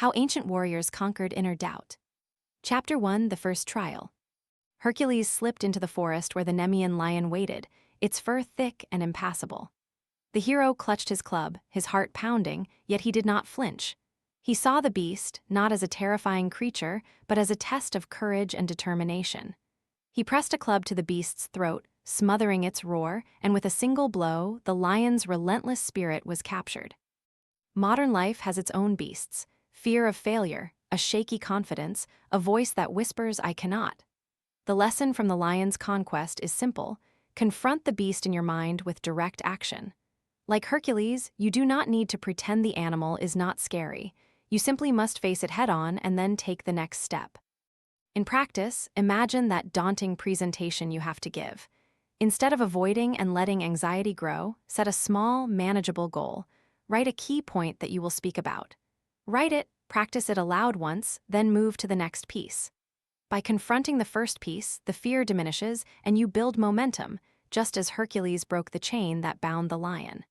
How Ancient Warriors Conquered Inner Doubt. Chapter 1, The First Trial. Hercules slipped into the forest where the Nemean lion waited, its fur thick and impassable. The hero clutched his club, his heart pounding, yet he did not flinch. He saw the beast, not as a terrifying creature, but as a test of courage and determination. He pressed a club to the beast's throat, smothering its roar, and with a single blow, the lion's relentless spirit was captured. Modern life has its own beasts: fear of failure, a shaky confidence, a voice that whispers, "I cannot." The lesson from the lion's conquest is simple: confront the beast in your mind with direct action. Like Hercules, you do not need to pretend the animal is not scary. You simply must face it head-on and then take the next step. In practice, imagine that daunting presentation you have to give. Instead of avoiding and letting anxiety grow, set a small, manageable goal. Write a key point that you will speak about. Write it, practice it aloud once, then move to the next piece. By confronting the first piece, the fear diminishes and you build momentum, just as Hercules broke the chain that bound the lion.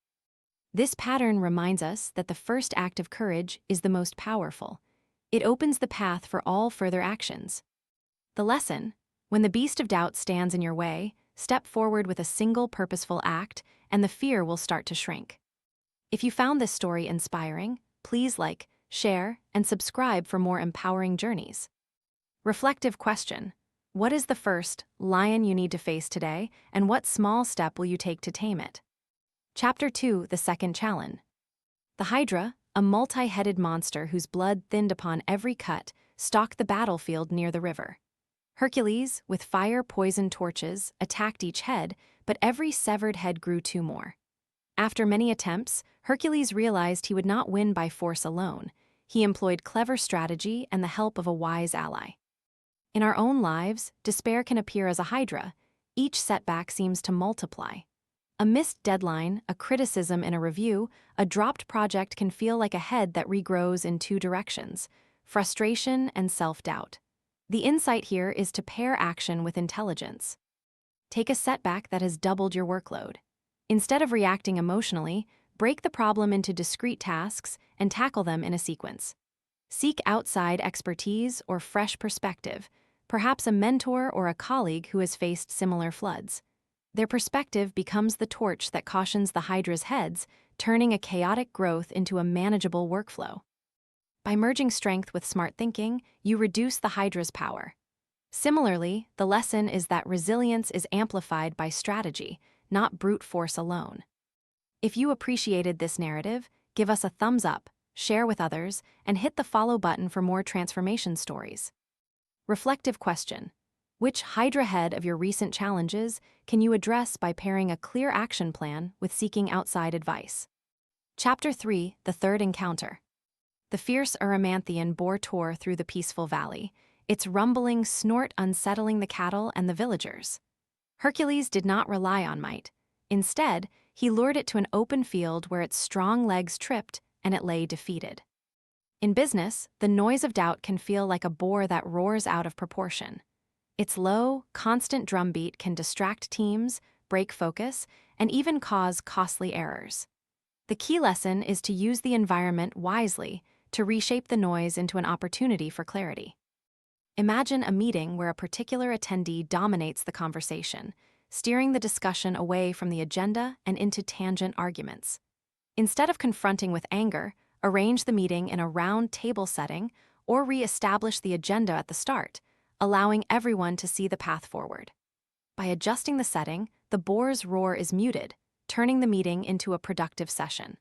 This pattern reminds us that the first act of courage is the most powerful. It opens the path for all further actions. The lesson: when the beast of doubt stands in your way, step forward with a single purposeful act, and the fear will start to shrink. If you found this story inspiring, please like, share, and subscribe for more empowering journeys. Reflective question: what is the first lion you need to face today, and what small step will you take to tame it? Chapter 2, The Second Challenge. The Hydra, a multi-headed monster whose blood thinned upon every cut, stalked the battlefield near the river. Hercules, with fire-poisoned torches, attacked each head, but every severed head grew two more. After many attempts, Hercules realized he would not win by force alone. He employed clever strategy and the help of a wise ally. In our own lives, despair can appear as a hydra. Each setback seems to multiply. A missed deadline, a criticism in a review, a dropped project can feel like a head that regrows in two directions: frustration and self-doubt. The insight here is to pair action with intelligence. Take a setback that has doubled your workload. Instead of reacting emotionally, break the problem into discrete tasks and tackle them in a sequence. Seek outside expertise or fresh perspective, perhaps a mentor or a colleague who has faced similar floods. Their perspective becomes the torch that cautions the hydra's heads, turning a chaotic growth into a manageable workflow. By merging strength with smart thinking, you reduce the hydra's power. Similarly, the lesson is that resilience is amplified by strategy, not brute force alone. If you appreciated this narrative, give us a thumbs up, share with others, and hit the follow button for more transformation stories. Reflective question: which hydra head of your recent challenges can you address by pairing a clear action plan with seeking outside advice? Chapter 3, The Third Encounter. The fierce Erymanthian boar tore through the peaceful valley, its rumbling snort unsettling the cattle and the villagers. Hercules did not rely on might. Instead, he lured it to an open field where its strong legs tripped and it lay defeated. In business, the noise of doubt can feel like a boar that roars out of proportion. Its low, constant drumbeat can distract teams, break focus, and even cause costly errors. The key lesson is to use the environment wisely to reshape the noise into an opportunity for clarity. Imagine a meeting where a particular attendee dominates the conversation, steering the discussion away from the agenda and into tangent arguments. Instead of confronting with anger, arrange the meeting in a round table setting or re-establish the agenda at the start, allowing everyone to see the path forward. By adjusting the setting, the boar's roar is muted, turning the meeting into a productive session.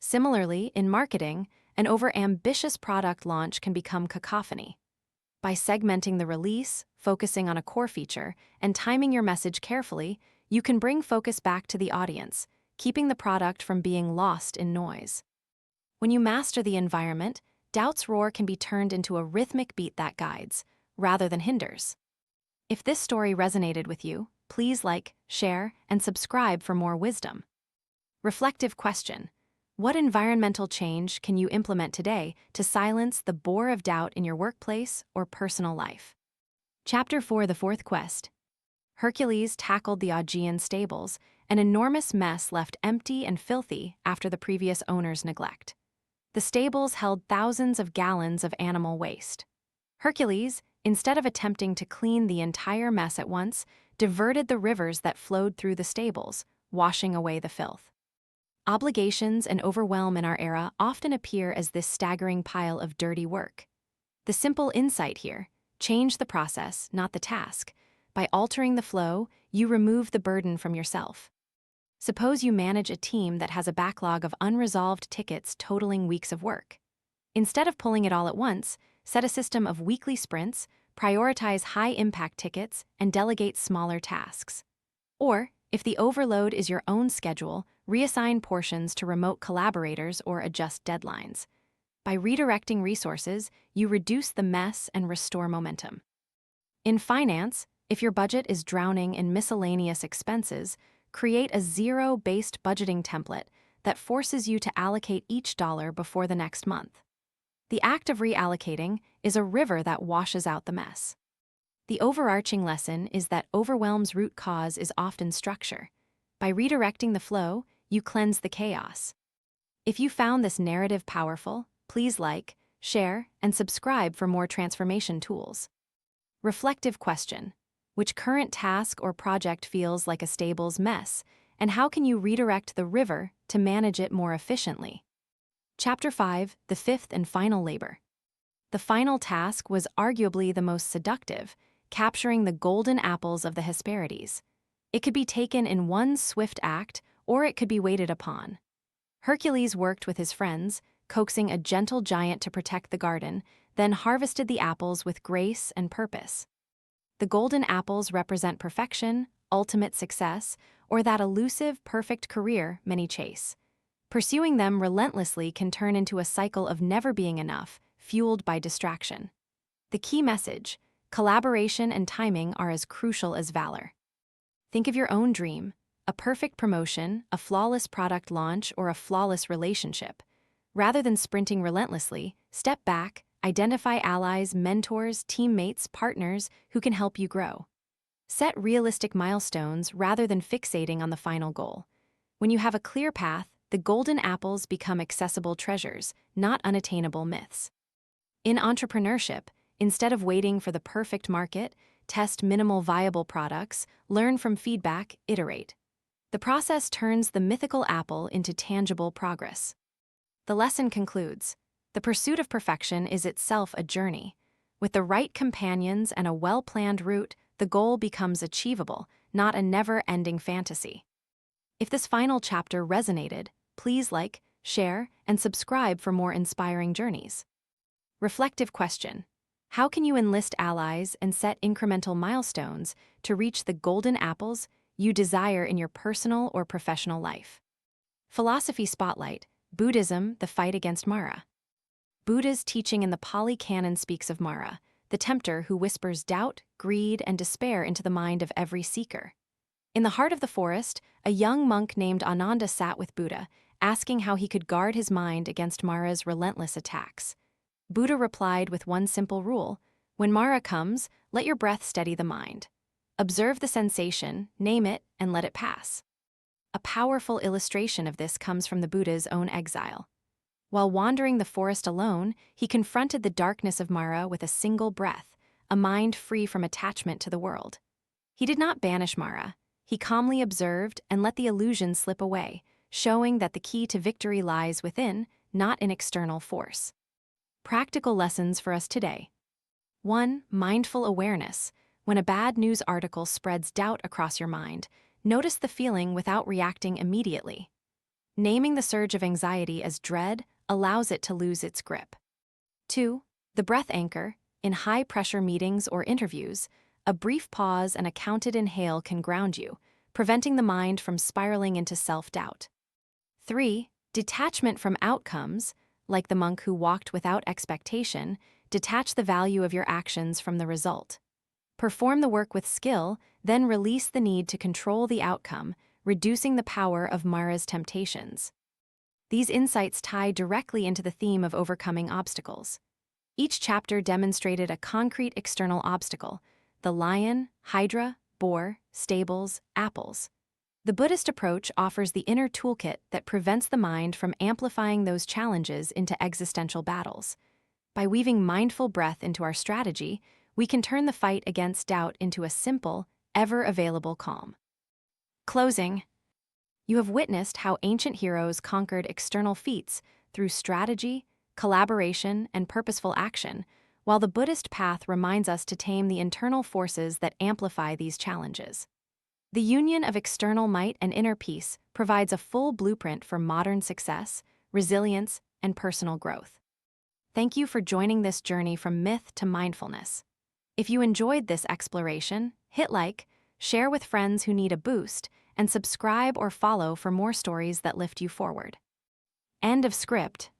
Similarly, in marketing, an over-ambitious product launch can become cacophony. By segmenting the release, focusing on a core feature, and timing your message carefully, you can bring focus back to the audience, keeping the product from being lost in noise. When you master the environment, doubt's roar can be turned into a rhythmic beat that guides, rather than hinders. If this story resonated with you, please like, share, and subscribe for more wisdom. Reflective question: what environmental change can you implement today to silence the boar of doubt in your workplace or personal life? Chapter 4, The Fourth Quest. Hercules tackled the Augean stables, an enormous mess left empty and filthy after the previous owner's neglect. The stables held thousands of gallons of animal waste. Hercules, instead of attempting to clean the entire mess at once, diverted the rivers that flowed through the stables, washing away the filth. Obligations and overwhelm in our era often appear as this staggering pile of dirty work. The simple insight here: change the process, not the task. By altering the flow, you remove the burden from yourself. Suppose you manage a team that has a backlog of unresolved tickets totaling weeks of work. Instead of pulling it all at once, set a system of weekly sprints, prioritize high-impact tickets, and delegate smaller tasks. Or, if the overload is your own schedule, reassign portions to remote collaborators or adjust deadlines. By redirecting resources, you reduce the mess and restore momentum. In finance, if your budget is drowning in miscellaneous expenses, create a zero-based budgeting template that forces you to allocate each dollar before the next month. The act of reallocating is a river that washes out the mess. The overarching lesson is that overwhelm's root cause is often structure. By redirecting the flow, you cleanse the chaos. If you found this narrative powerful, please like, share, and subscribe for more transformation tools. Reflective question: which current task or project feels like a stable's mess, and how can you redirect the river to manage it more efficiently? Chapter 5: The Fifth and Final Labor. The final task was arguably the most seductive, capturing the golden apples of the Hesperides. It could be taken in one swift act, or it could be waited upon. Hercules worked with his friends, coaxing a gentle giant to protect the garden, then harvested the apples with grace and purpose. The golden apples represent perfection, ultimate success, or that elusive, perfect career many chase. Pursuing them relentlessly can turn into a cycle of never being enough, fueled by distraction. The key message: collaboration and timing are as crucial as valor. Think of your own dream: a perfect promotion, a flawless product launch, or a flawless relationship. Rather than sprinting relentlessly, step back, identify allies, mentors, teammates, partners who can help you grow. Set realistic milestones rather than fixating on the final goal. When you have a clear path, the golden apples become accessible treasures, not unattainable myths. In entrepreneurship, instead of waiting for the perfect market, test minimal viable products, learn from feedback, iterate. The process turns the mythical apple into tangible progress. The lesson concludes: the pursuit of perfection is itself a journey. With the right companions and a well-planned route, the goal becomes achievable, not a never-ending fantasy. If this final chapter resonated, please like, share, and subscribe for more inspiring journeys. Reflective question: how can you enlist allies and set incremental milestones to reach the golden apples you desire in your personal or professional life? Philosophy Spotlight: Buddhism, the fight against Mara. Buddha's teaching in the Pali Canon speaks of Mara, the tempter who whispers doubt, greed, and despair into the mind of every seeker. In the heart of the forest, a young monk named Ananda sat with Buddha, asking how he could guard his mind against Mara's relentless attacks. Buddha replied with one simple rule: when Mara comes, let your breath steady the mind. Observe the sensation, name it, and let it pass. A powerful illustration of this comes from the Buddha's own exile. While wandering the forest alone, he confronted the darkness of Mara with a single breath, a mind free from attachment to the world. He did not banish Mara. He calmly observed and let the illusion slip away, showing that the key to victory lies within, not in external force. Practical lessons for us today. 1. Mindful awareness. When a bad news article spreads doubt across your mind, notice the feeling without reacting immediately. Naming the surge of anxiety as dread allows it to lose its grip. 2. The breath anchor. In high-pressure meetings or interviews, a brief pause and a counted inhale can ground you, preventing the mind from spiraling into self-doubt. 3. Detachment from outcomes. Like the monk who walked without expectation, detach the value of your actions from the result. Perform the work with skill, then release the need to control the outcome, reducing the power of Mara's temptations. These insights tie directly into the theme of overcoming obstacles. Each chapter demonstrated a concrete external obstacle: the lion, hydra, boar, stables, apples. The Buddhist approach offers the inner toolkit that prevents the mind from amplifying those challenges into existential battles. By weaving mindful breath into our strategy, we can turn the fight against doubt into a simple, ever-available calm. Closing. You have witnessed how ancient heroes conquered external feats through strategy, collaboration, and purposeful action, while the Buddhist path reminds us to tame the internal forces that amplify these challenges. The union of external might and inner peace provides a full blueprint for modern success, resilience, and personal growth. Thank you for joining this journey from myth to mindfulness. If you enjoyed this exploration, hit like, share with friends who need a boost, and subscribe or follow for more stories that lift you forward. End of script.